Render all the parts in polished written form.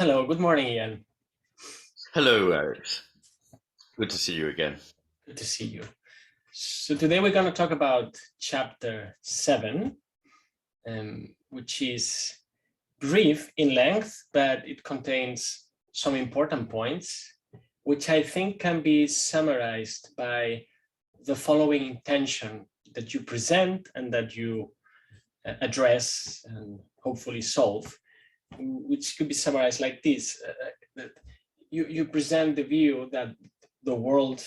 Hello, good morning, Ian. Hello, Alex. Good to see you again. Good to see you. So today we're going to talk about chapter 7, which is brief in length, but it contains some important points, which I think can be summarized by the following intention that you present and that you address and hopefully solve, which could be summarized like this. That you present the view that the world,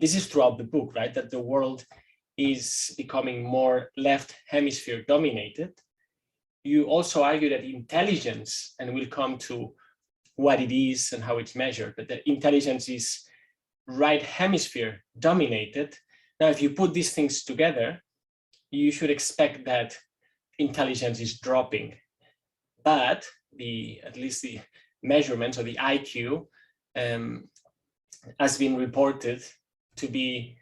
this is throughout the book, right? That the world is becoming more left hemisphere dominated. You also argue that intelligence, and we'll come to what it is and how it's measured, but that intelligence is right hemisphere dominated. Now, if you put these things together, you should expect that intelligence is dropping. But at least the measurements of the IQ has been reported to be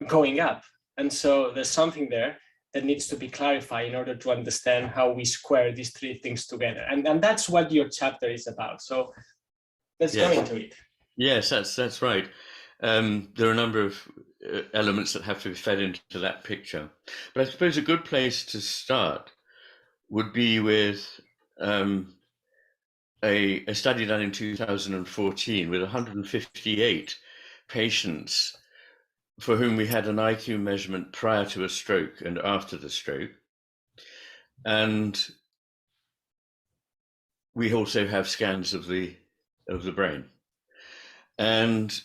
going up. And so there's something there that needs to be clarified in order to understand how we square these three things together. And that's what your chapter is about. So let's go into it. Yes, that's right. There are a number of elements that have to be fed into that picture. But I suppose a good place to start would be with a study done in 2014 with 158 patients for whom we had an IQ measurement prior to a stroke and after the stroke. And we also have scans of the brain. And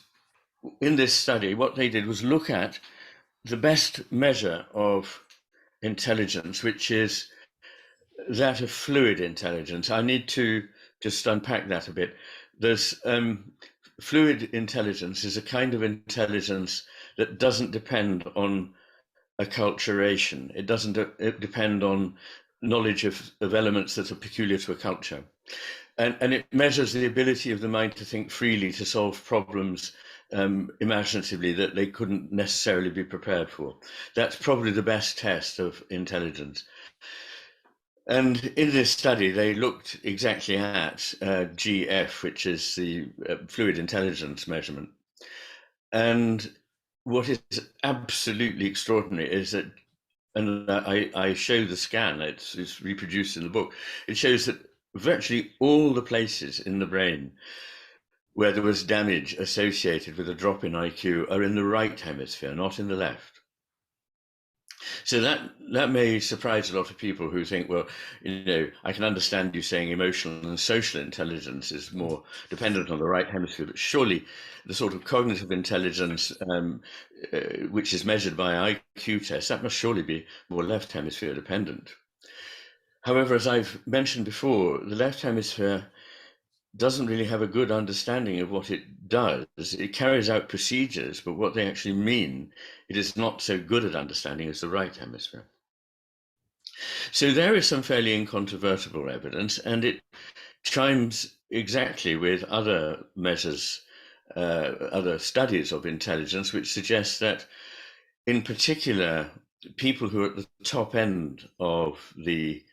in this study, what they did was look at the best measure of intelligence, which is that of fluid intelligence. I need to just unpack that a bit. There's fluid intelligence is a kind of intelligence that doesn't depend on acculturation. It doesn't depend on knowledge of elements that are peculiar to a culture. And it measures the ability of the mind to think freely, to solve problems imaginatively that they couldn't necessarily be prepared for. That's probably the best test of intelligence. And in this study, they looked exactly at GF, which is the fluid intelligence measurement. And what is absolutely extraordinary is that, and I show the scan, it's reproduced in the book, it shows that virtually all the places in the brain where there was damage associated with a drop in IQ are in the right hemisphere, not in the left. So that may surprise a lot of people who think, well, I can understand you saying emotional and social intelligence is more dependent on the right hemisphere, but surely the sort of cognitive intelligence, which is measured by IQ tests, that must surely be more left hemisphere dependent. However, as I've mentioned before, the left hemisphere doesn't really have a good understanding of what it does. It carries out procedures, but what they actually mean, it is not so good at understanding as the right hemisphere. So there is some fairly incontrovertible evidence, and it chimes exactly with other measures, other studies of intelligence, which suggest that in particular, people who are at the top end of the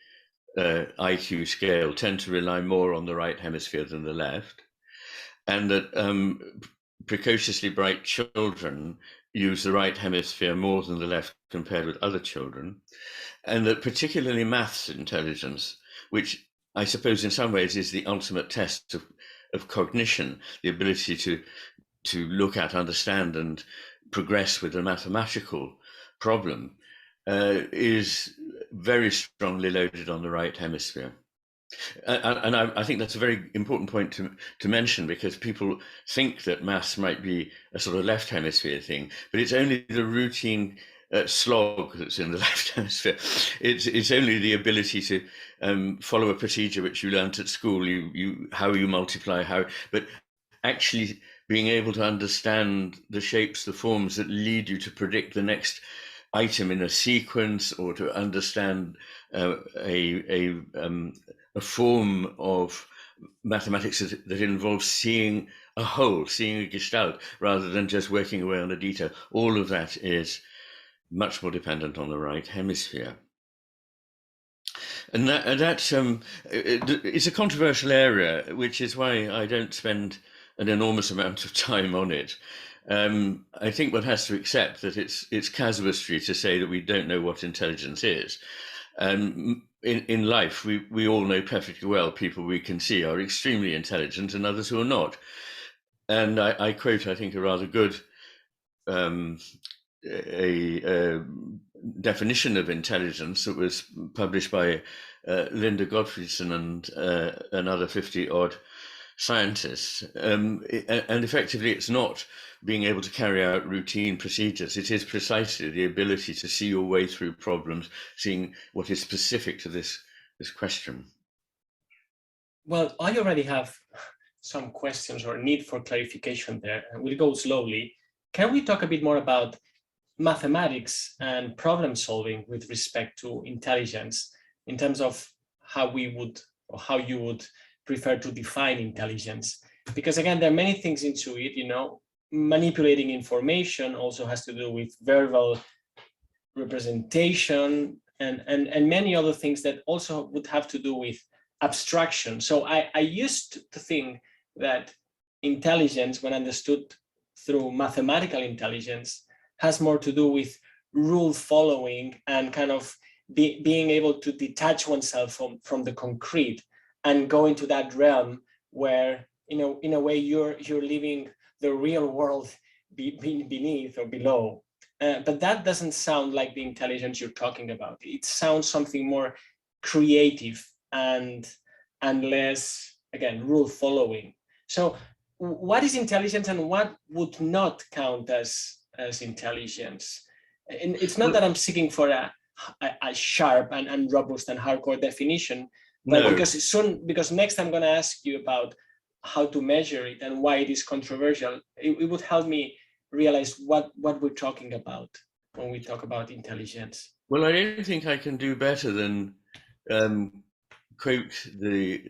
IQ scale tend to rely more on the right hemisphere than the left, and that precociously bright children use the right hemisphere more than the left compared with other children, and that particularly maths intelligence, which I suppose in some ways is the ultimate test of cognition, the ability to look at, understand, and progress with a mathematical problem, is very strongly loaded on the right hemisphere. And I think that's a very important point to mention, because people think that maths might be a sort of left hemisphere thing, but it's only the routine slog that's in the left hemisphere. It's only the ability to follow a procedure which you learnt at school, how you multiply, but actually being able to understand the shapes, the forms that lead you to predict the next item in a sequence, or to understand a form of mathematics that involves seeing a whole, seeing a gestalt, rather than just working away on a detail. All of that is much more dependent on the right hemisphere. And it's a controversial area, which is why I don't spend an enormous amount of time on it. I think one has to accept that it's casuistry to say that we don't know what intelligence is. In life, we all know perfectly well people we can see are extremely intelligent and others who are not. And I quote, I think, a rather good a definition of intelligence that was published by Linda Gottfriedson and another 50-odd scientists. And effectively, it's not being able to carry out routine procedures. It is precisely the ability to see your way through problems, seeing what is specific to this question. Well, I already have some questions or need for clarification there, and we'll go slowly. Can we talk a bit more about mathematics and problem solving with respect to intelligence, in terms of how we would, or how you would prefer to define intelligence? Because again, there are many things into it, you know, manipulating information also has to do with verbal representation and many other things that also would have to do with abstraction. So I used to think that intelligence, when understood through mathematical intelligence, has more to do with rule following and kind of being able to detach oneself from the concrete and go into that realm where, you know, in a way you're living the real world beneath or below. But that doesn't sound like the intelligence you're talking about. It sounds something more creative and less, again, rule following. So what is intelligence and what would not count as intelligence? And it's not that I'm seeking for a sharp and robust and hardcore definition, but No. because next I'm going to ask you about how to measure it and why it is controversial. It would help me realize what we're talking about when we talk about intelligence. Well, I don't think I can do better than quote the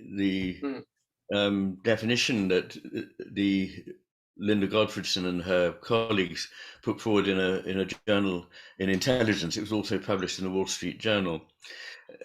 definition that the Linda Gottfriedson and her colleagues put forward in a journal in Intelligence. It was also published in the Wall Street Journal.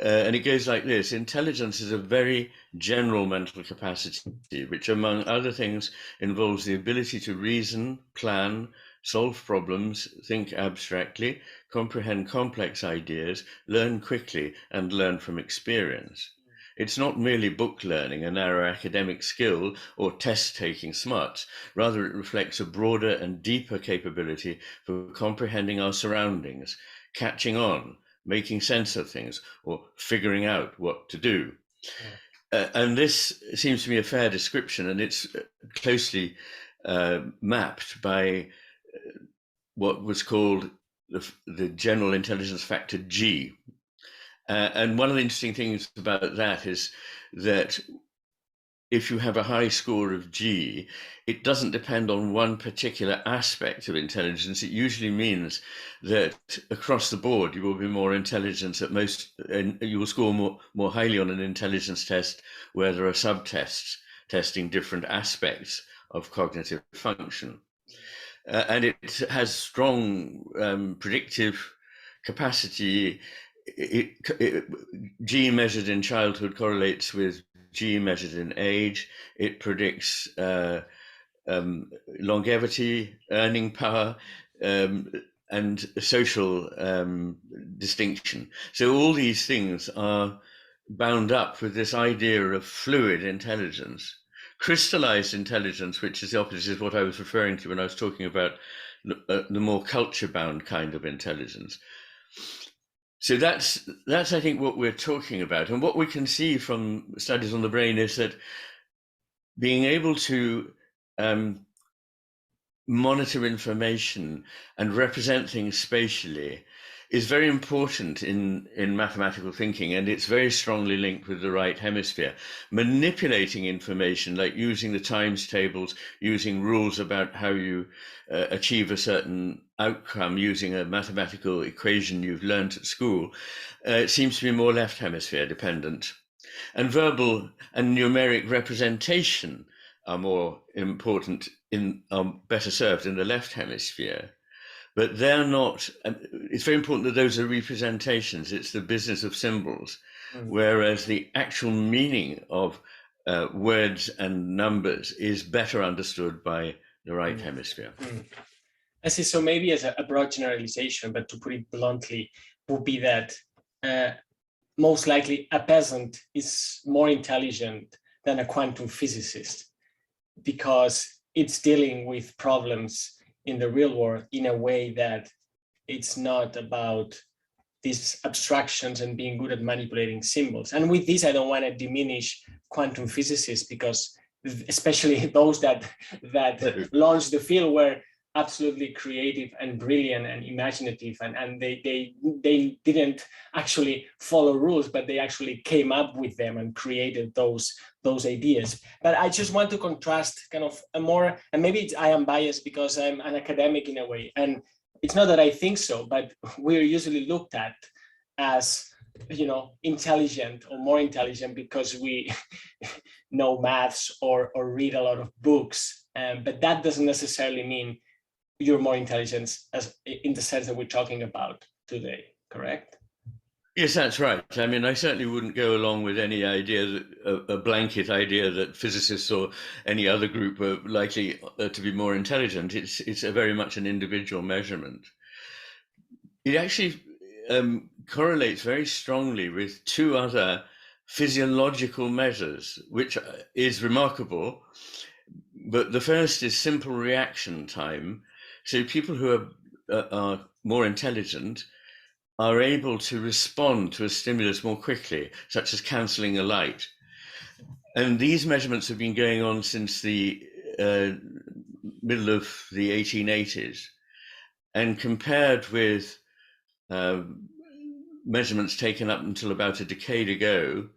And it goes like this: intelligence is a very general mental capacity, which among other things involves the ability to reason, plan, solve problems, think abstractly, comprehend complex ideas, learn quickly, and learn from experience. It's not merely book learning, a narrow academic skill, or test-taking smarts. Rather, it reflects a broader and deeper capability for comprehending our surroundings, catching on, making sense of things, or figuring out what to do. And this seems to me a fair description, and it's closely mapped by what was called the general intelligence factor G. And one of the interesting things about that is that if you have a high score of G, it doesn't depend on one particular aspect of intelligence. It usually means that across the board, you will be more intelligent at most, and you will score more highly on an intelligence test where there are subtests testing different aspects of cognitive function. And it has strong predictive capacity. G measured in childhood correlates with G measured in age. It predicts longevity, earning power, and social distinction. So all these things are bound up with this idea of fluid intelligence. Crystallized intelligence, which is the opposite of what I was referring to when I was talking about the more culture-bound kind of intelligence. So that's I think what we're talking about, and what we can see from studies on the brain is that being able to monitor information and represent things spatially is very important in mathematical thinking, and it's very strongly linked with the right hemisphere. Manipulating information, like using the times tables, using rules about how you achieve a certain outcome using a mathematical equation you've learned at school, seems to be more left hemisphere dependent. And verbal and numeric representation are more important, are better served in the left hemisphere. But they're not, it's very important that those are representations. It's the business of symbols. whereas the actual meaning of words and numbers is better understood by the right hemisphere. I see. So maybe as a broad generalization, but to put it bluntly, would be that most likely a peasant is more intelligent than a quantum physicist, because it's dealing with problems in the real world in a way that it's not about these abstractions and being good at manipulating symbols. And with this, I don't want to diminish quantum physicists, because especially those that launched the field were absolutely creative and brilliant and imaginative, and they didn't actually follow rules, but they actually came up with them and created those ideas. But I just want to contrast kind of a more, and maybe I am biased because I'm an academic in a way, and it's not that I think so, but we're usually looked at as, you know, intelligent or more intelligent because we know maths or read a lot of books, but that doesn't necessarily mean you're more intelligent as in the sense that we're talking about today, correct? Yes, that's right. I mean, I certainly wouldn't go along with any idea that a blanket idea that physicists or any other group are likely to be more intelligent. It's a very much an individual measurement. It actually correlates very strongly with two other physiological measures, which is remarkable. But the first is simple reaction time. So people who are more intelligent are able to respond to a stimulus more quickly, such as cancelling a light. And these measurements have been going on since the middle of the 1880s. And compared with measurements taken up until about a decade ago,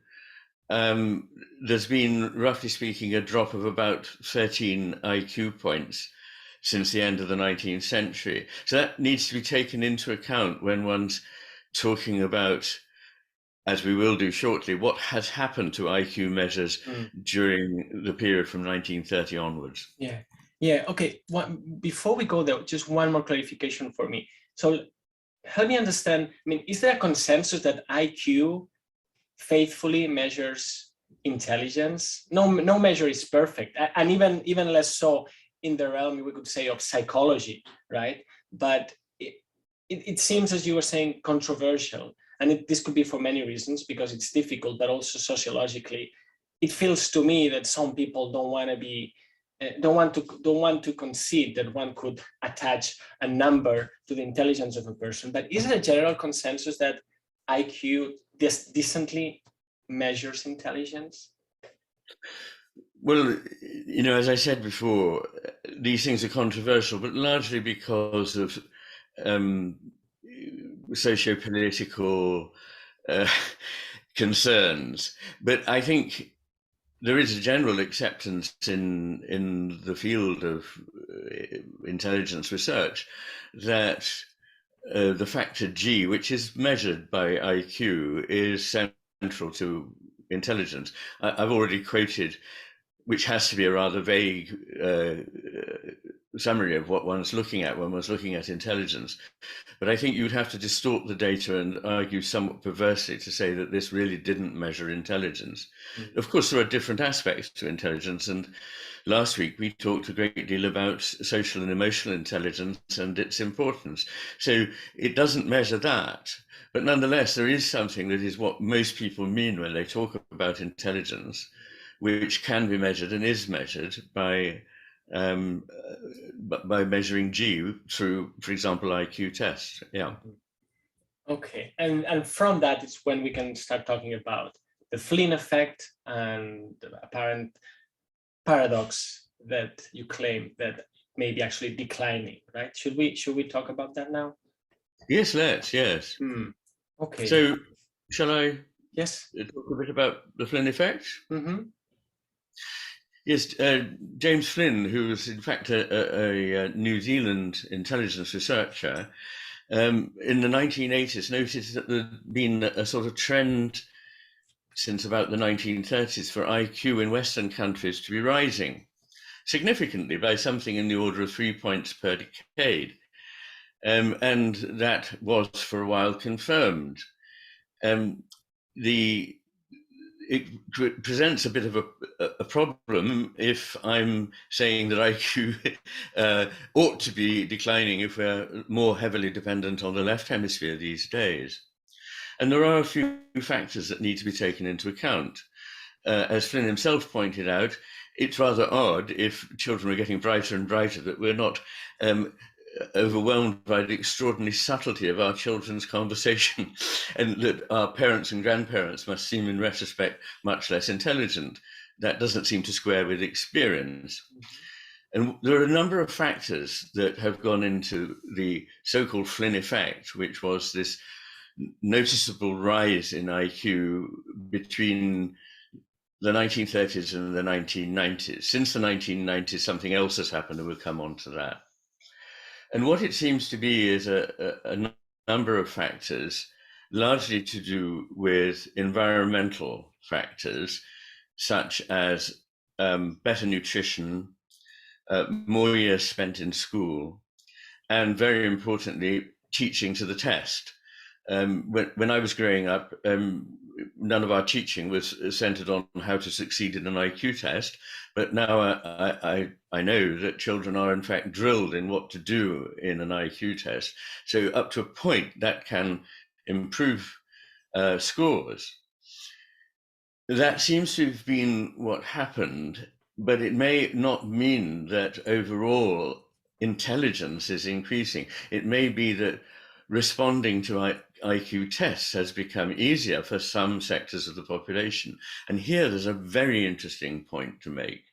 there's been, roughly speaking, a drop of about 13 IQ points since the end of the 19th century. So that needs to be taken into account when one's talking about, as we will do shortly, what has happened to IQ measures during the period from 1930 onwards. Yeah, okay. Before we go there, just one more clarification for me. So help me understand, I mean, is there a consensus that IQ faithfully measures intelligence? No measure is perfect, and even less so in the realm, we could say, of psychology, right? But it seems, as you were saying, controversial, and this could be for many reasons, because it's difficult, but also sociologically, it feels to me that some people don't want to concede that one could attach a number to the intelligence of a person. But is it a general consensus that IQ decently measures intelligence? Well, you know, as I said before, these things are controversial, but largely because of socio-political concerns. But I think there is a general acceptance in the field of intelligence research that the factor G, which is measured by IQ, is central to intelligence. I've already quoted, which has to be a rather vague summary of what one's looking at when one's looking at intelligence. But I think you would have to distort the data and argue somewhat perversely to say that this really didn't measure intelligence. Of course, there are different aspects to intelligence, and last week we talked a great deal about social and emotional intelligence and its importance. So it doesn't measure that, but nonetheless, there is something that is what most people mean when they talk about intelligence, which can be measured and is measured by measuring G through, for example, IQ tests. Yeah. Okay, and from that is when we can start talking about the Flynn effect and the apparent paradox that you claim that may be actually declining, right? Should we talk about that now? Yes, let's. Yes. Okay. So, shall I? Yes. Talk a bit about the Flynn effect. Yes, James Flynn, who was in fact a New Zealand intelligence researcher, in the 1980s noticed that there'd been a sort of trend since about the 1930s for IQ in Western countries to be rising significantly by something in the order of 3 points per decade. And that was for a while confirmed. it presents a bit of a problem if I'm saying that IQ ought to be declining if we're more heavily dependent on the left hemisphere these days. And there are a few factors that need to be taken into account. As Flynn himself pointed out, it's rather odd if children are getting brighter and brighter that we're not overwhelmed by the extraordinary subtlety of our children's conversation, and that our parents and grandparents must seem in retrospect much less intelligent. That doesn't seem to square with experience. And there are a number of factors that have gone into the so-called Flynn effect, which was this noticeable rise in IQ between the 1930s and the 1990s. Since the 1990s, something else has happened, and we'll come on to that. And what it seems to be is a number of factors, largely to do with environmental factors, such as better nutrition, more years spent in school, and very importantly, teaching to the test. When I was growing up, none of our teaching was centered on how to succeed in an IQ test, but now I know that children are in fact drilled in what to do in an IQ test. So up to a point that can improve scores. That seems to have been what happened, but it may not mean that overall intelligence is increasing. It may be that responding to IQ tests has become easier for some sectors of the population. And here there's a very interesting point to make,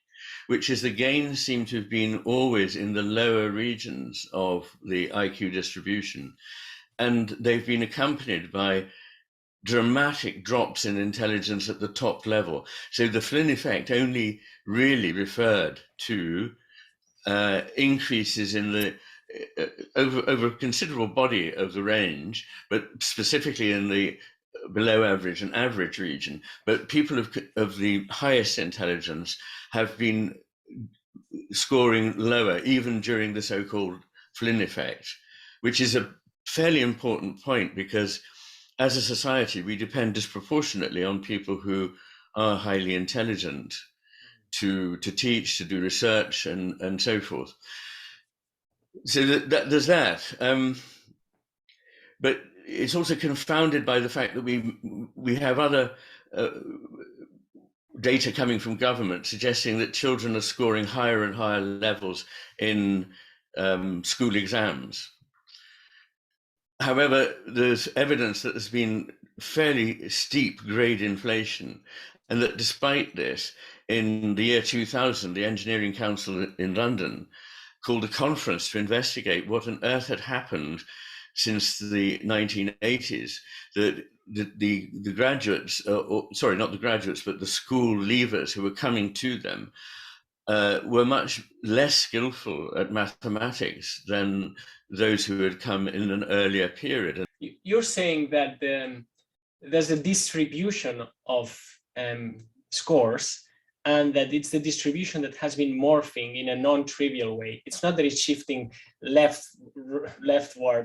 which is the gains seem to have been always in the lower regions of the IQ distribution. And they've been accompanied by dramatic drops in intelligence at the top level. So the Flynn effect only really referred to increases in the over a considerable body of the range, but specifically in the below average and average region. But people of the highest intelligence have been scoring lower, even during the so-called Flynn effect, which is a fairly important point, because as a society, we depend disproportionately on people who are highly intelligent to teach, to do research, and so forth. So there's that. But it's also confounded by the fact that we have other data coming from government suggesting that children are scoring higher and higher levels in school exams. However, there's evidence that there's been fairly steep grade inflation, and that despite this, in the year 2000, the Engineering Council in London called a conference to investigate what on earth had happened since the 1980s, that the graduates, sorry, not the graduates, but the school leavers who were coming to them were much less skillful at mathematics than those who had come in an earlier period. You're saying that there's a distribution of scores, and that it's the distribution that has been morphing in a non-trivial way. It's not that it's shifting leftwards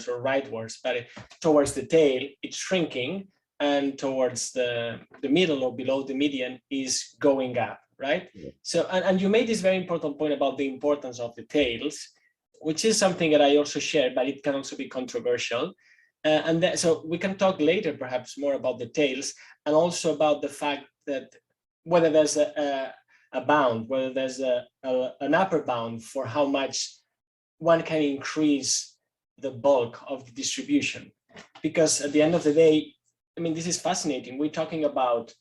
or rightwards, but towards the tail, it's shrinking, and towards the middle or below the median is going up, right? Yeah. So, and you made this very important point about the importance of the tails, which is something that I also share, but it can also be controversial. So we can talk later perhaps more about the tails, and also about the fact that whether there's a bound, whether there's an upper bound for how much one can increase the bulk of the distribution. Because at the end of the day, I mean, this is fascinating. We're talking about,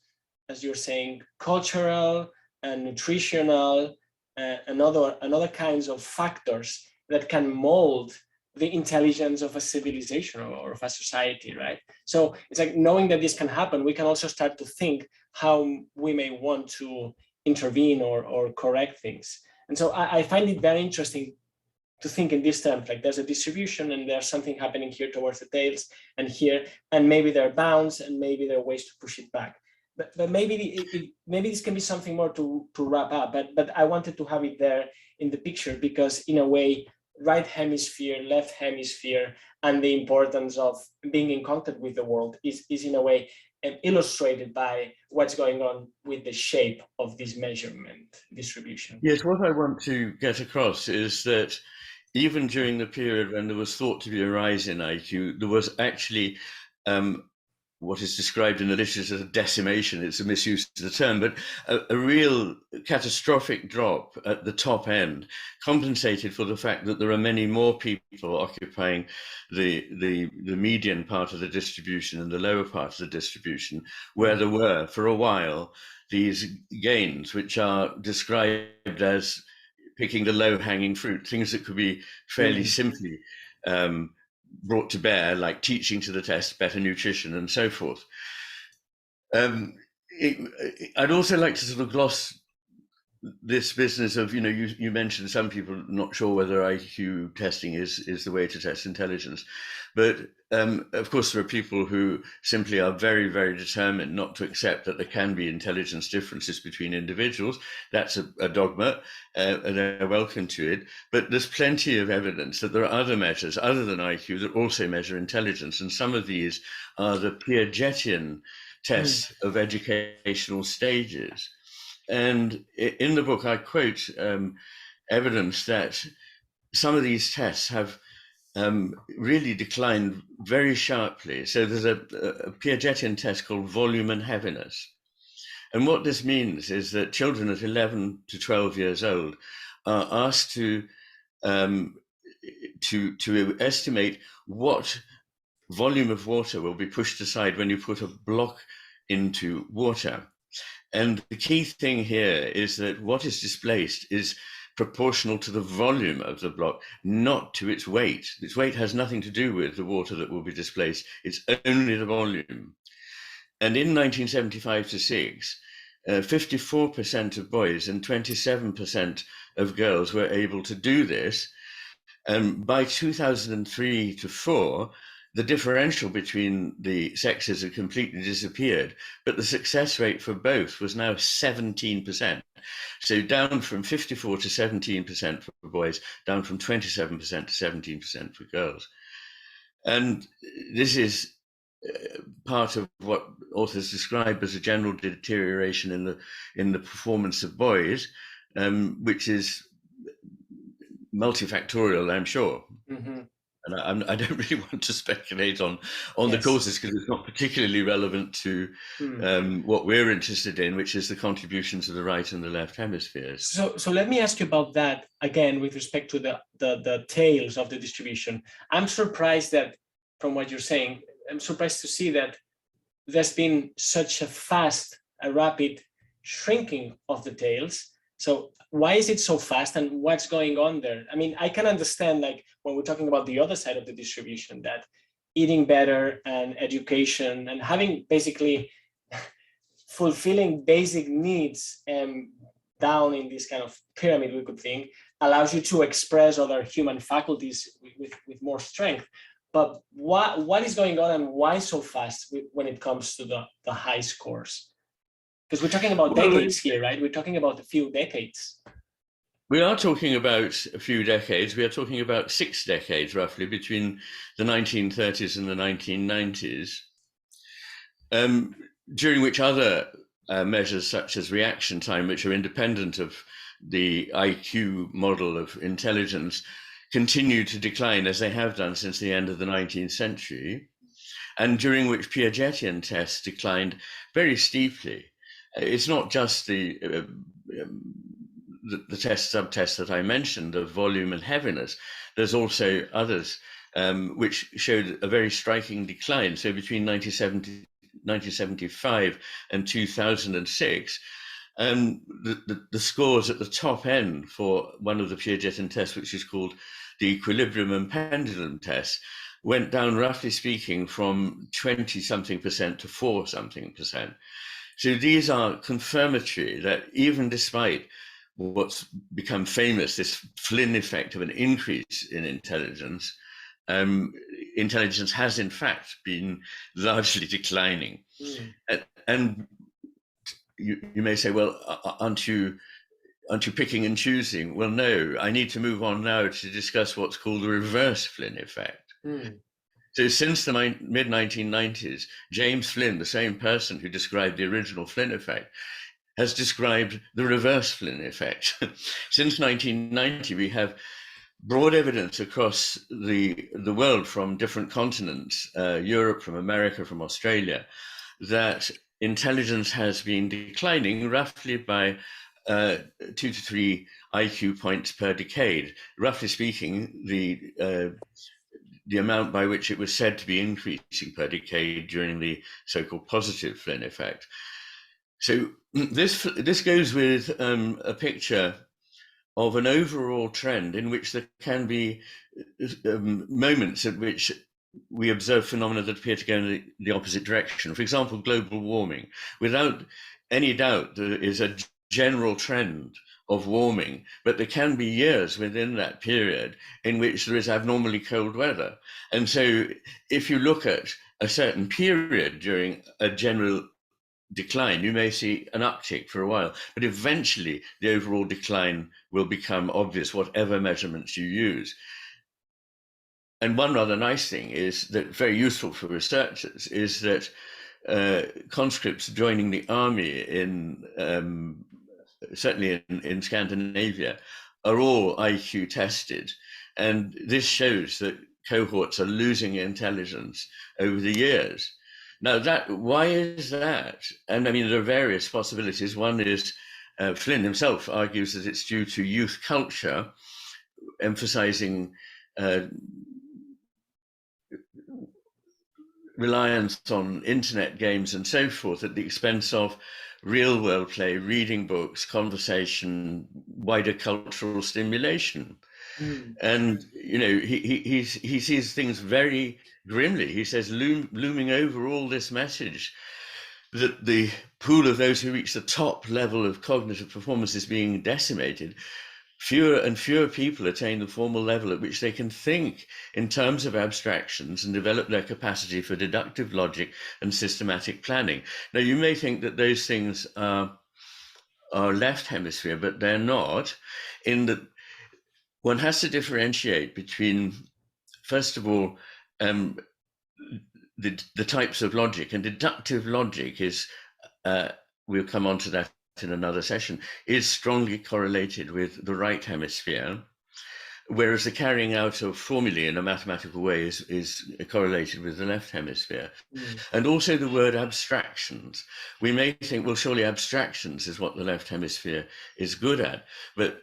as you're saying, cultural and nutritional and other kinds of factors that can mold the intelligence of a civilization or of a society, right? So it's like, knowing that this can happen, we can also start to think how we may want to intervene or correct things. And so I find it very interesting to think in this terms, like there's a distribution and there's something happening here towards the tails and here, and maybe there are bounds and maybe there are ways to push it back. But maybe this can be something more to wrap up, but I wanted to have it there in the picture, because in a way, right hemisphere, left hemisphere, and the importance of being in contact with the world is in a way illustrated by what's going on with the shape of this measurement distribution. Yes, what I want to get across is that even during the period when there was thought to be a rise in IQ, there was actually what is described in the literature as a decimation. It's a misuse of the term, but a real catastrophic drop at the top end, compensated for the fact that there are many more people occupying the median part of the distribution and the lower part of the distribution, where there were, for a while, these gains, which are described as picking the low-hanging fruit, things that could be fairly simply brought to bear, like teaching to the test, better nutrition, and so forth. I'd also like to sort of gloss this business of, you mentioned some people not sure whether IQ testing is the way to test intelligence. But of course, there are people who simply are very, very determined not to accept that there can be intelligence differences between individuals. That's a dogma, and they're welcome to it. But there's plenty of evidence that there are other measures other than IQ that also measure intelligence. And some of these are the Piagetian tests of educational stages. And in the book, I quote evidence that some of these tests have really declined very sharply. So there's a Piagetian test called volume and heaviness. And what this means is that children at 11 to 12 years old are asked to estimate what volume of water will be pushed aside when you put a block into water. And the key thing here is that what is displaced is proportional to the volume of the block, not to its weight. Its weight has nothing to do with the water that will be displaced. It's only the volume. And in 1975 to 6, 54% of boys and 27% of girls were able to do this. And by 2003 to 4, the differential between the sexes had completely disappeared, but the success rate for both was now 17%. So down from 54 to 17% for boys, down from 27% to 17% for girls. And this is part of what authors describe as a general deterioration in the performance of boys, which is multifactorial, I'm sure. And I don't really want to speculate on the causes, because it's not particularly relevant to what we're interested in, which is the contributions of the right and the left hemispheres. So let me ask you about that again with respect to the tails of the distribution. I'm surprised that, from what you're saying, I'm surprised to see that there's been such a rapid shrinking of the tails. So why is it so fast, and what's going on there? I mean, I can understand, like, when we're talking about the other side of the distribution, that eating better and education and having basically fulfilling basic needs down in this kind of pyramid, we could think, allows you to express other human faculties with more strength. But what is going on, and why so fast when it comes to the high scores? Because we're talking about decades here, right? We're talking about a few decades. We are talking about a few decades. We are talking about 6 decades, roughly, between the 1930s and the 1990s, during which other measures such as reaction time, which are independent of the IQ model of intelligence, continue to decline, as they have done since the end of the 19th century, and during which Piagetian tests declined very steeply. It's not just the subtests that I mentioned of volume and heaviness. There's also others which showed a very striking decline. So between 1975 and 2006, the scores at the top end for one of the Piagetian tests, which is called the equilibrium and pendulum test, went down, roughly speaking, from 20-something% to 4-something%. So these are confirmatory that even despite what's become famous, this Flynn effect of an increase in intelligence, intelligence has in fact been largely declining. And you may say, well, aren't you aren't you picking and choosing? Well, no, I need to move on now to discuss what's called the reverse Flynn effect. So since the mid-1990s, James Flynn, the same person who described the original Flynn effect, has described the reverse Flynn effect. Since 1990, we have broad evidence across the world from different continents, Europe, from America, from Australia, that intelligence has been declining roughly by 2 to 3 IQ points per decade. Roughly speaking, the amount by which it was said to be increasing per decade during the so-called positive Flynn effect. So this goes with a picture of an overall trend in which there can be moments at which we observe phenomena that appear to go in the opposite direction. For example, global warming. Without any doubt, there is a general trend of warming, but there can be years within that period in which there is abnormally cold weather. And so if you look at a certain period during a general decline, you may see an uptick for a while, but eventually the overall decline will become obvious, whatever measurements you use. And one rather nice thing is that, very useful for researchers, is that conscripts joining the army certainly in Scandinavia are all IQ tested. And this shows that cohorts are losing intelligence over the years. Now, why is that? And I mean, there are various possibilities. One is Flynn himself argues that it's due to youth culture, emphasizing reliance on internet games and so forth at the expense of real world play, reading books, conversation, wider cultural stimulation. And he sees things very grimly. He says, looming over all this message that the pool of those who reach the top level of cognitive performance is being decimated. Fewer and fewer people attain the formal level at which they can think in terms of abstractions and develop their capacity for deductive logic and systematic planning. Now, you may think that those things are left hemisphere, but they're not, in that one has to differentiate between, first of all, the types of logic. And deductive logic is, we'll come on to that in another session, is strongly correlated with the right hemisphere, whereas the carrying out of formulae in a mathematical way is correlated with the left hemisphere. And also the word abstractions. We may think, well, surely abstractions is what the left hemisphere is good at, but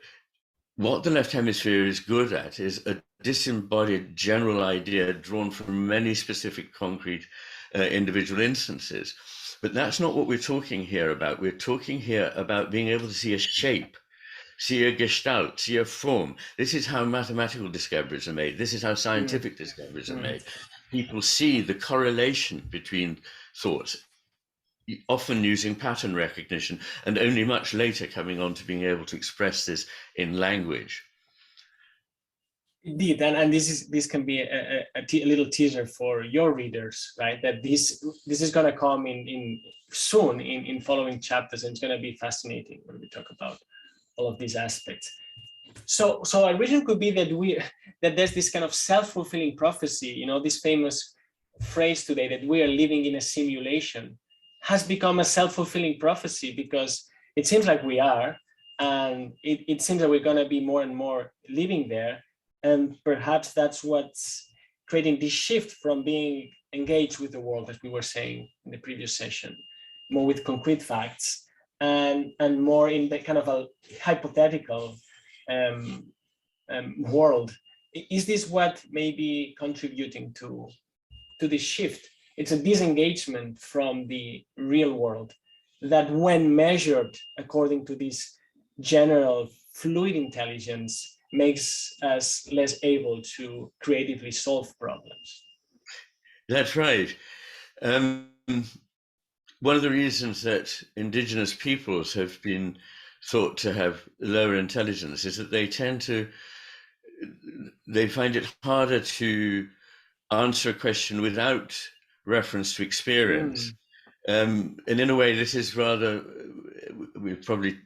what the left hemisphere is good at is a disembodied general idea drawn from many specific concrete individual instances. But that's not what we're talking here about. We're talking here about being able to see a shape, see a gestalt, see a form. This is how mathematical discoveries are made. This is how scientific discoveries are made. People see the correlation between thoughts, often using pattern recognition, and only much later coming on to being able to express this in language. Indeed, and this can be a little teaser for your readers, right? That this is going to come in soon in following chapters, and it's going to be fascinating when we talk about all of these aspects. So our vision could be that there's this kind of self-fulfilling prophecy. This famous phrase today that we are living in a simulation has become a self-fulfilling prophecy, because it seems like we are, and it seems that we're going to be more and more living there. And perhaps that's what's creating this shift from being engaged with the world, as we were saying in the previous session, more with concrete facts, and more in the kind of a hypothetical world. Is this what may be contributing to this shift? It's a disengagement from the real world that, when measured according to this general fluid intelligence, makes us less able to creatively solve problems. That's right. One of the reasons that indigenous peoples have been thought to have lower intelligence is that they find it harder to answer a question without reference to experience. And in a way, this is rather, we've probably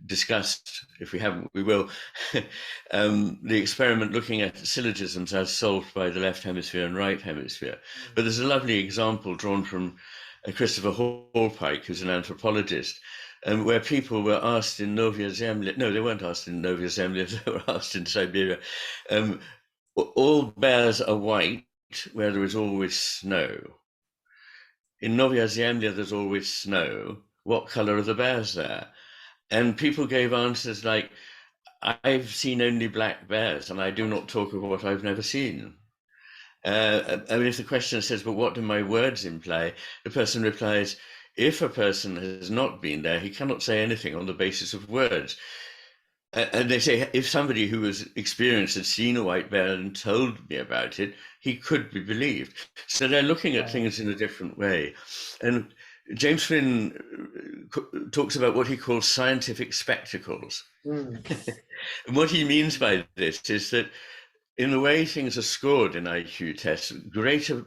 discussed, if we haven't, we will, the experiment looking at syllogisms as solved by the left hemisphere and right hemisphere. But there's a lovely example drawn from Christopher Hallpike, who's an anthropologist, where people were asked in Novaya Zemlya, no, they weren't asked in Novaya Zemlya, they were asked in Siberia, all bears are white where there is always snow. In Novaya Zemlya, there's always snow. What color are the bears there? And people gave answers like, I've seen only black bears, and I do not talk of what I've never seen. I mean, if the questioner says, but what do my words imply? The person replies, if a person has not been there, he cannot say anything on the basis of words. And they say, if somebody who was experienced had seen a white bear and told me about it, he could be believed. So they're looking at things in a different way. And James Flynn talks about what he calls scientific spectacles. And what he means by this is that in the way things are scored in IQ tests, greater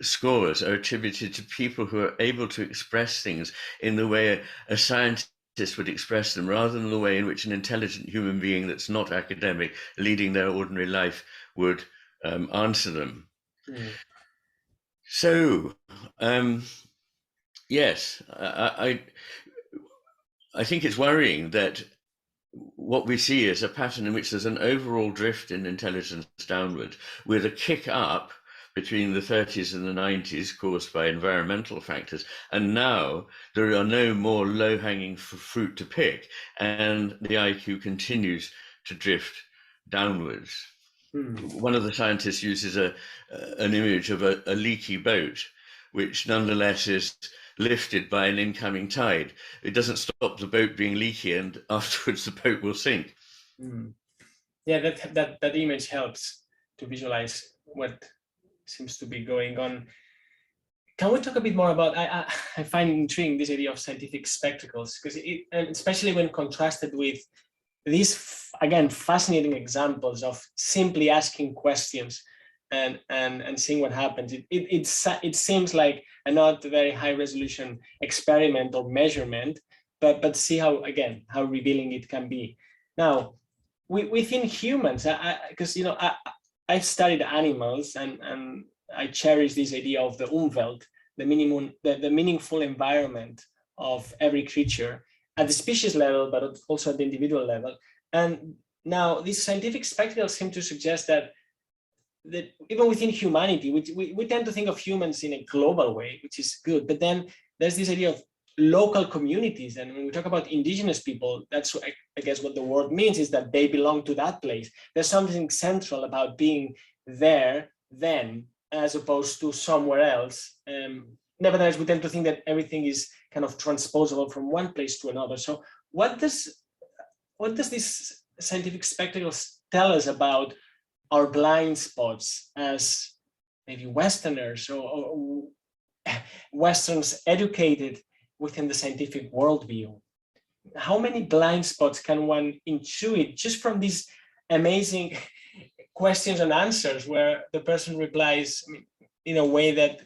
scores are attributed to people who are able to express things in the way a scientist would express them, rather than the way in which an intelligent human being that's not academic, leading their ordinary life, would answer them. So, yes, I think it's worrying that what we see is a pattern in which there's an overall drift in intelligence downward, with a kick up between the 30s and the 90s caused by environmental factors. And now there are no more low-hanging fruit to pick, and the IQ continues to drift downwards. One of the scientists uses an image of a leaky boat, which nonetheless is lifted by an incoming tide. It doesn't stop the boat being leaky, and afterwards the boat will sink. Yeah, that image helps to visualize what seems to be going on. Can we talk a bit more about, I find intriguing this idea of scientific spectacles, because especially when contrasted with these, again, fascinating examples of simply asking questions and seeing what happens. It seems like a not very high resolution experiment or measurement, but see how, again, how revealing it can be. Now, within humans, because I've studied animals, and I cherish this idea of the Umwelt, the meaningful environment of every creature at the species level, but also at the individual level. And now these scientific spectacles seem to suggest that even within humanity, we tend to think of humans in a global way, which is good. But then there's this idea of local communities. And when we talk about indigenous people, that's, I guess, what the word means, is that they belong to that place. There's something central about being there then, as opposed to somewhere else. Nevertheless, we tend to think that everything is kind of transposable from one place to another. So what does this scientific spectacles tell us about our blind spots as maybe Westerners or Westerns educated within the scientific worldview? How many blind spots can one intuit just from these amazing questions and answers, where the person replies in a way that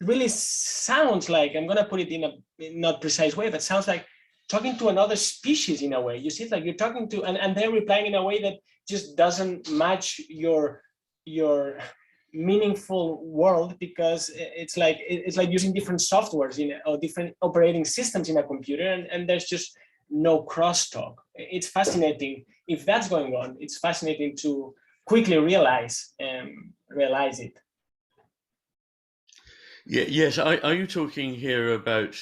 really sounds like, I'm going to put it in a not precise way, but sounds like talking to another species in a way. You see it like you're talking to, and they're replying in a way that just doesn't match your meaningful world, because it's like using different softwares or different operating systems in a computer, and there's just no crosstalk. It's fascinating. If that's going on, it's fascinating to quickly realize it. Yeah, yes. Are you talking here about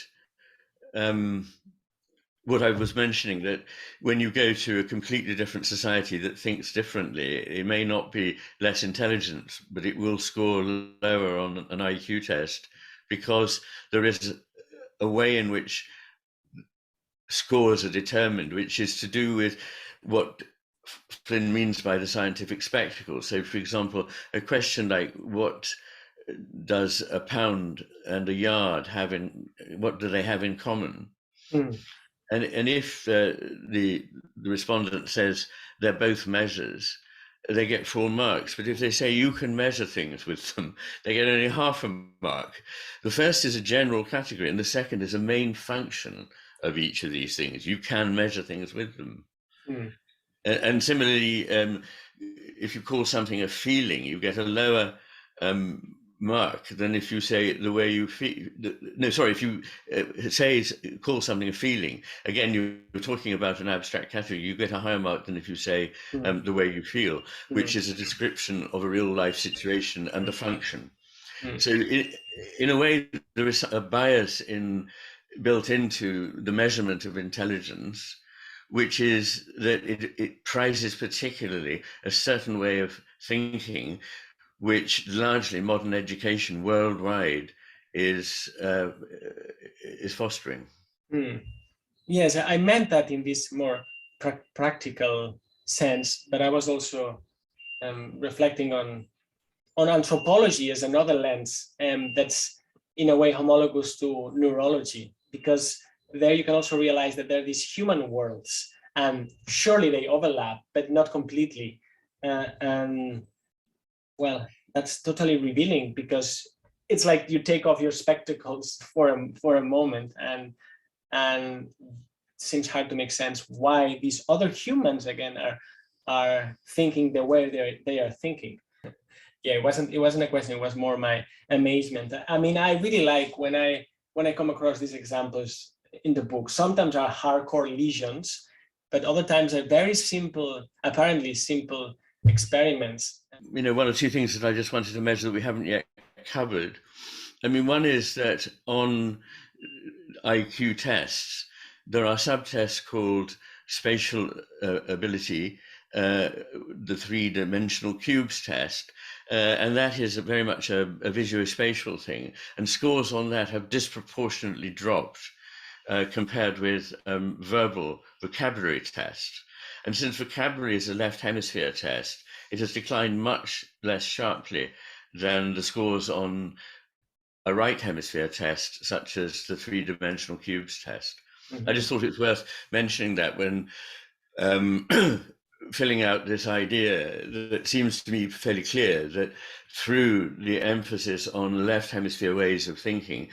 what I was mentioning, that when you go to a completely different society that thinks differently, it may not be less intelligent, but it will score lower on an IQ test, because there is a way in which scores are determined, which is to do with what Flynn means by the scientific spectacle. So, for example, a question like, what does a pound and a yard have in, what do they have in common? And if the respondent says they're both measures, they get full marks. But if they say you can measure things with them, they get only half a mark. The first is a general category, and the second is a main function of each of these things. You can measure things with them. Mm. And similarly, if you call something a feeling, you get a lower mark than if you say the way you feel. No, sorry, if you call something a feeling, again, you're talking about an abstract category, you get a higher mark than if you say the way you feel, which is a description of a real life situation and a function. So in a way, there is a bias built into the measurement of intelligence, which is that it prizes particularly a certain way of thinking, which largely modern education worldwide is fostering. Yes, I meant that in this more practical sense, but I was also reflecting on anthropology as another lens that's in a way homologous to neurology, because there you can also realize that there are these human worlds, and surely they overlap, but not completely. And well, that's totally revealing, because it's like you take off your spectacles for a moment, and it seems hard to make sense why these other humans again are thinking the way they are thinking. Yeah, it wasn't a question, it was more my amazement. I mean, I really like when I come across these examples in the book. Sometimes are hardcore lesions, but other times are very simple, apparently simple experiments. You know, one or two things that I just wanted to measure that we haven't yet covered. I mean, one is that on IQ tests, there are subtests called spatial ability, the three-dimensional cubes test, and that is very much a visuospatial thing, and scores on that have disproportionately dropped compared with verbal vocabulary tests. And since vocabulary is a left hemisphere test, it has declined much less sharply than the scores on a right hemisphere test, such as the three-dimensional cubes test. I just thought it's worth mentioning that when filling out this idea, that seems to me fairly clear that through the emphasis on left hemisphere ways of thinking,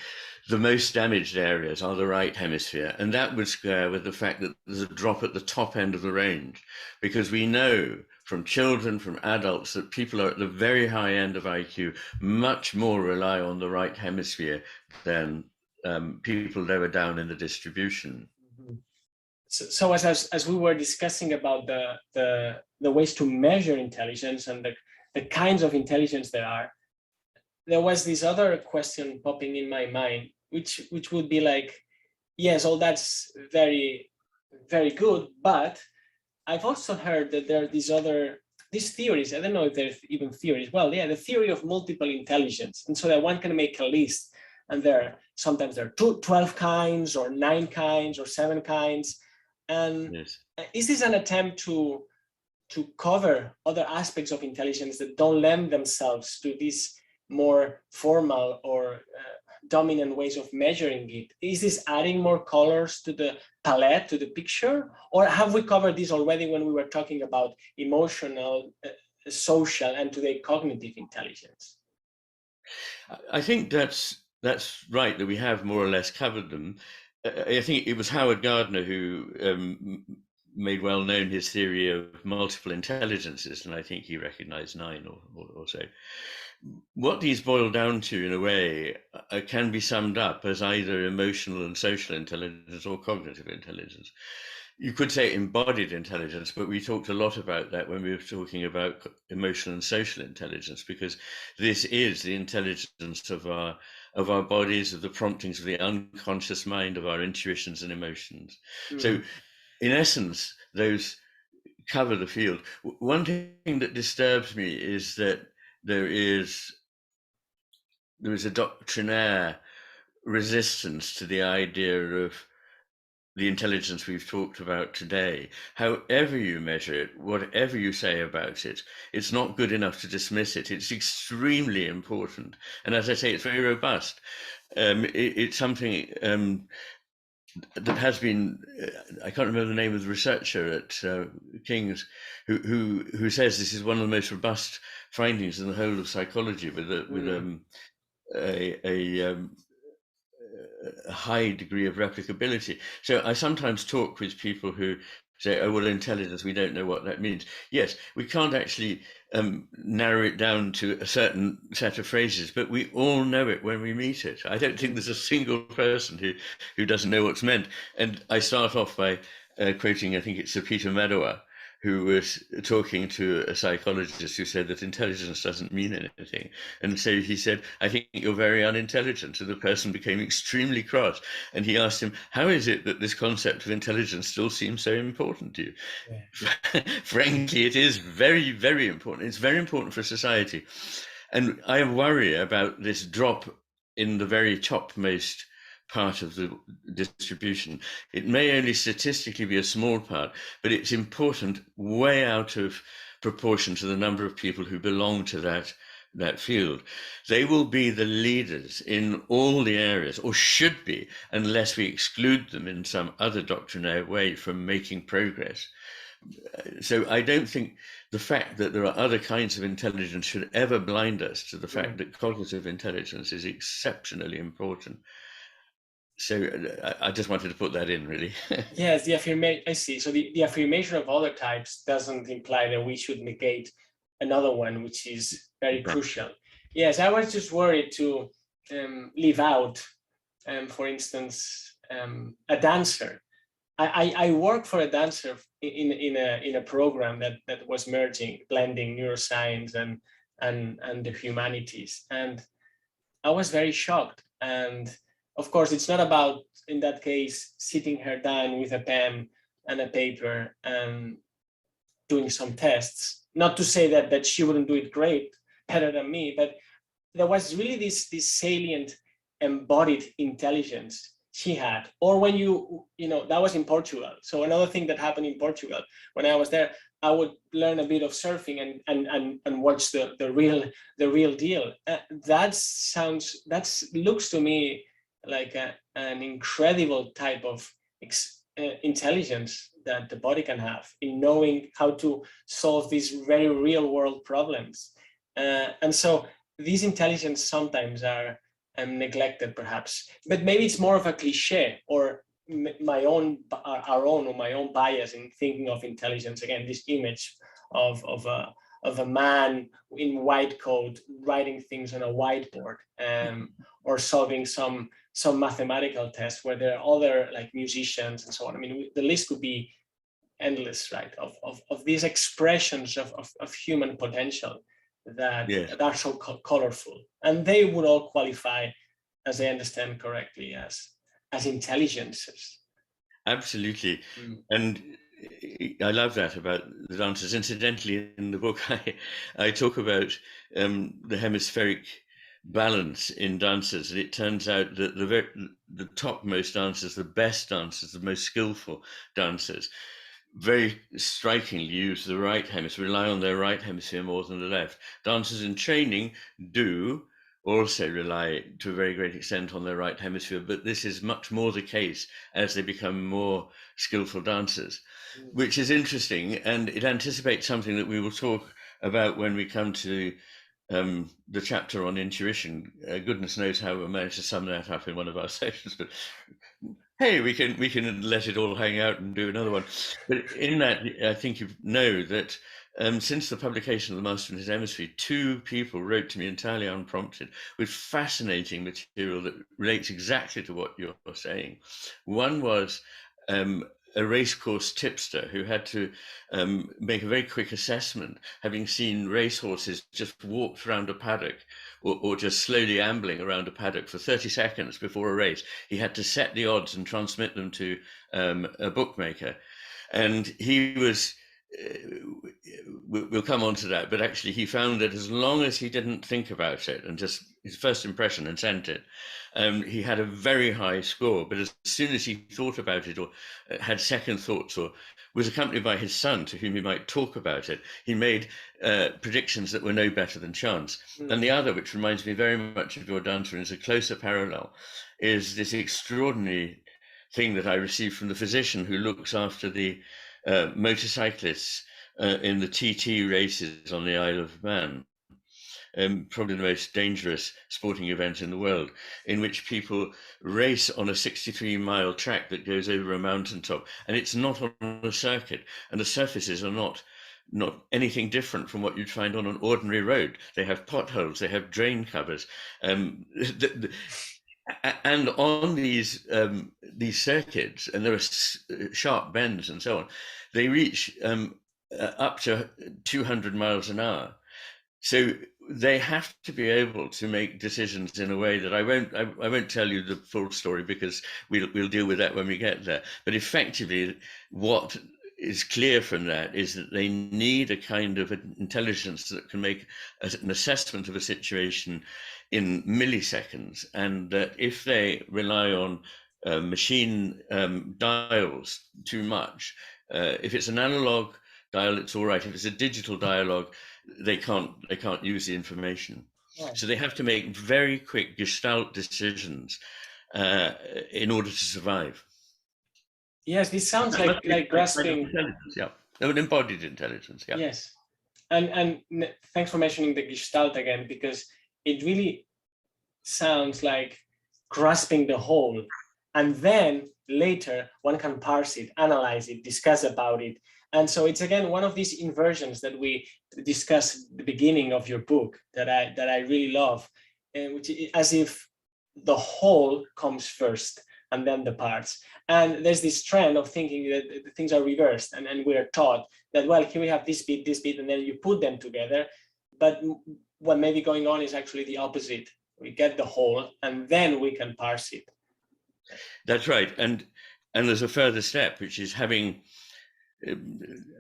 the most damaged areas are the right hemisphere. And that would square with the fact that there's a drop at the top end of the range, because we know from children, from adults, that people are at the very high end of IQ much more rely on the right hemisphere than people lower down in the distribution. So as we were discussing about the ways to measure intelligence and the kinds of intelligence there was this other question popping in my mind, which would be like, yes, all that's very, very good, but I've also heard that there are these theories. I don't know if there's even theories. Well, yeah, the theory of multiple intelligence, and so that one can make a list, and sometimes there are 12 kinds, or 9 kinds, or 7 kinds. And yes. Is this an attempt to cover other aspects of intelligence that don't lend themselves to these more formal or dominant ways of measuring it? Is this adding more colors to the palette, to the picture? Or have we covered this already when we were talking about emotional, social, and today cognitive intelligence? I think that's right, that we have more or less covered them. I think it was Howard Gardner who made well known his theory of multiple intelligences, and I think he recognized 9 or so. What these boil down to, in a way, can be summed up as either emotional and social intelligence or cognitive intelligence. You could say embodied intelligence, but we talked a lot about that when we were talking about emotional and social intelligence, because this is the intelligence of our bodies, of the promptings of the unconscious mind, of our intuitions and emotions. So in essence, those cover the field. One thing that disturbs me is that there is a doctrinaire resistance to the idea of the intelligence we've talked about today. However you measure it, whatever you say about it, it's not good enough to dismiss it. It's extremely important. And as I say, it's very robust. It's something that has been, I can't remember the name of the researcher at King's, who says this is one of the most robust findings in the whole of psychology, with a a high degree of replicability. So I sometimes talk with people who say, oh, well, intelligence, we don't know what that means. Yes, we can't actually narrow it down to a certain set of phrases, but we all know it when we meet it. I don't think there's a single person who doesn't know what's meant. And I start off by quoting, I think it's Sir Peter Medawar, who was talking to a psychologist who said that intelligence doesn't mean anything. And so he said, I think you're very unintelligent. And the person became extremely cross. And he asked him, how is it that this concept of intelligence still seems so important to you? Yeah. Frankly, it is very, very important. It's very important for society. And I worry about this drop in the very topmost part of the distribution. It may only statistically be a small part, but it's important, way out of proportion to the number of people who belong to that field. They will be the leaders in all the areas, or should be, unless we exclude them in some other doctrinaire way from making progress. So I don't think the fact that there are other kinds of intelligence should ever blind us to the fact that cognitive intelligence is exceptionally important. So I just wanted to put that in, really. Yes, the affirmation, I see. So the affirmation of other types doesn't imply that we should negate another one, which is very crucial. Yes, I was just worried to leave out, for instance, a dancer. I worked for a dancer in a program that was blending neuroscience and the humanities, and I was very shocked. And of course, it's not about, in that case, sitting her down with a pen and a paper and doing some tests. Not to say that she wouldn't do it great, better than me, but there was really this salient embodied intelligence she had. Or when that was in Portugal. So another thing that happened in Portugal, when I was there, I would learn a bit of surfing and watch the real deal. That looks to me like an incredible type of intelligence that the body can have in knowing how to solve these very real world problems. And so these intelligence sometimes are neglected, perhaps, but maybe it's more of a cliche, or my own bias in thinking of intelligence. Again, this image of a man in white coat writing things on a whiteboard, or solving some mathematical test where there are other like musicians and so on. I mean, the list could be endless, right? Of these expressions of human potential that are so colorful, and they would all qualify, as I understand correctly, as intelligences. Absolutely. And I love that about the dancers. Incidentally, in the book, I talk about the hemispheric balance in dancers, and it turns out that the topmost dancers, the best dancers, the most skillful dancers, very strikingly use the right hemisphere, rely on their right hemisphere more than the left. Dancers in training do also rely to a very great extent on their right hemisphere, but this is much more the case as they become more skillful dancers, which is interesting, and it anticipates something that we will talk about when we come to the chapter on intuition. Goodness knows how we managed to sum that up in one of our sessions, but hey, we can let it all hang out and do another one. But in that, I think you know that since the publication of The Master in His Hemisphere, 2 people wrote to me entirely unprompted with fascinating material that relates exactly to what you're saying. One was a racecourse tipster who had to make a very quick assessment, having seen racehorses just walked around a paddock or just slowly ambling around a paddock for 30 seconds before a race. He had to set the odds and transmit them to a bookmaker. And he was, we'll come on to that, but actually he found that as long as he didn't think about it and just his first impression and sent it, he had a very high score. But as soon as he thought about it or had second thoughts or was accompanied by his son to whom he might talk about it, he made predictions that were no better than chance. And the other, which reminds me very much of your dancer and is a closer parallel, is this extraordinary thing that I received from the physician who looks after the motorcyclists in the TT races on the Isle of Man. probably the most dangerous sporting event in the world, in which people race on a 63-mile track that goes over a mountaintop, and it's not on a circuit, and the surfaces are not anything different from what you'd find on an ordinary road. They have potholes, they have drain covers, and on these circuits, and there are sharp bends and so on, they reach up to 200 miles an hour. So they have to be able to make decisions in a way that I won't tell you the full story, because we'll deal with that when we get there. But effectively, what is clear from that is that they need a kind of intelligence that can make an assessment of a situation in milliseconds, and that if they rely on machine dials too much, if it's an analog dial, it's all right. If it's a digital dialogue, they can't use the information. Right. So they have to make very quick gestalt decisions in order to survive. Yes, this sounds like grasping. Intelligence, yeah. An embodied intelligence, yeah. Yes, and thanks for mentioning the gestalt again, because it really sounds like grasping the whole, and then later one can parse it, analyze it, discuss about it. And so it's again one of these inversions that we discuss at the beginning of your book that I really love, which is as if the whole comes first and then the parts. And there's this trend of thinking that things are reversed, and we're taught that, well, here we have this bit, and then you put them together. But what may be going on is actually the opposite. We get the whole, and then we can parse it. That's right. And there's a further step, which is having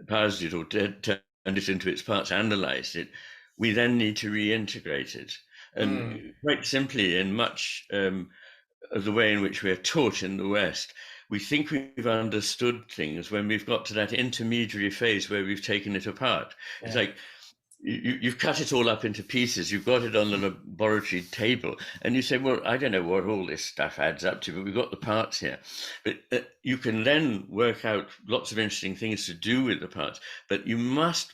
parsed it or turned it into its parts, analyzed it, we then need to reintegrate it. And quite simply, in much of the way in which we're taught in the West, we think we've understood things when we've got to that intermediary phase where we've taken it apart. Yeah. It's like you've cut it all up into pieces, you've got it on the laboratory table, and you say, well, I don't know what all this stuff adds up to, but we've got the parts here. But you can then work out lots of interesting things to do with the parts, but you must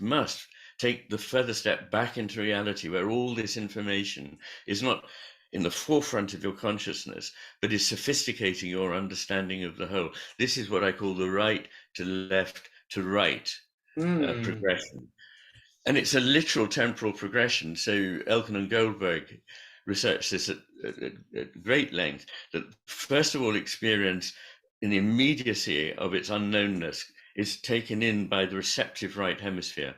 take the further step back into reality, where all this information is not in the forefront of your consciousness, but is sophisticating your understanding of the whole. This is what I call the right to left to right progression. And it's a literal temporal progression. So Elkin and Goldberg researched this at great length, that first of all, experience in the immediacy of its unknownness is taken in by the receptive right hemisphere.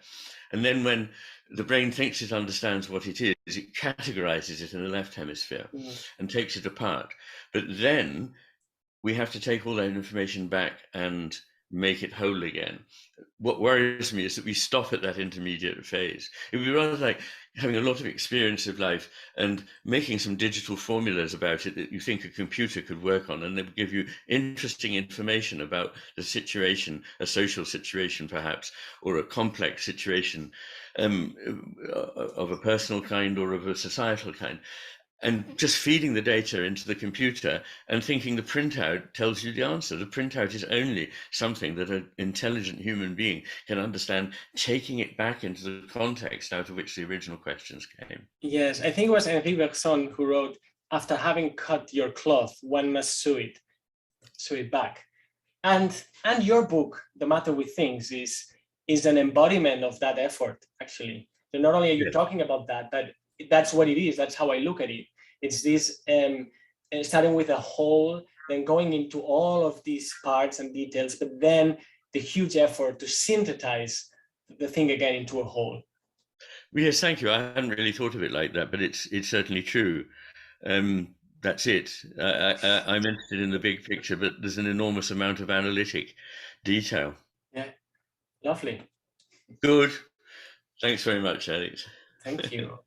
And then when the brain thinks it understands what it is, it categorizes it in the left hemisphere and takes it apart. But then we have to take all that information back and make it whole again. What worries me is that we stop at that intermediate phase. It would be rather like having a lot of experience of life and making some digital formulas about it that you think a computer could work on, and they would give you interesting information about the situation, a social situation perhaps, or a complex situation of a personal kind or of a societal kind. And just feeding the data into the computer and thinking the printout tells you the answer. The printout is only something that an intelligent human being can understand, taking it back into the context out of which the original questions came. Yes, I think it was Henri Bergson who wrote, after having cut your cloth, one must sew it back. And your book, The Matter with Things, is an embodiment of that effort, actually. So not only are you talking about that, but that's what it is. That's how I look at it. It's this starting with a whole, then going into all of these parts and details, but then the huge effort to synthesize the thing again into a whole. Well, yes, thank you. I hadn't really thought of it like that, but it's certainly true. That's it. I'm interested in the big picture, but there's an enormous amount of analytic detail. Yeah, lovely. Good. Thanks very much, Alex. Thank you.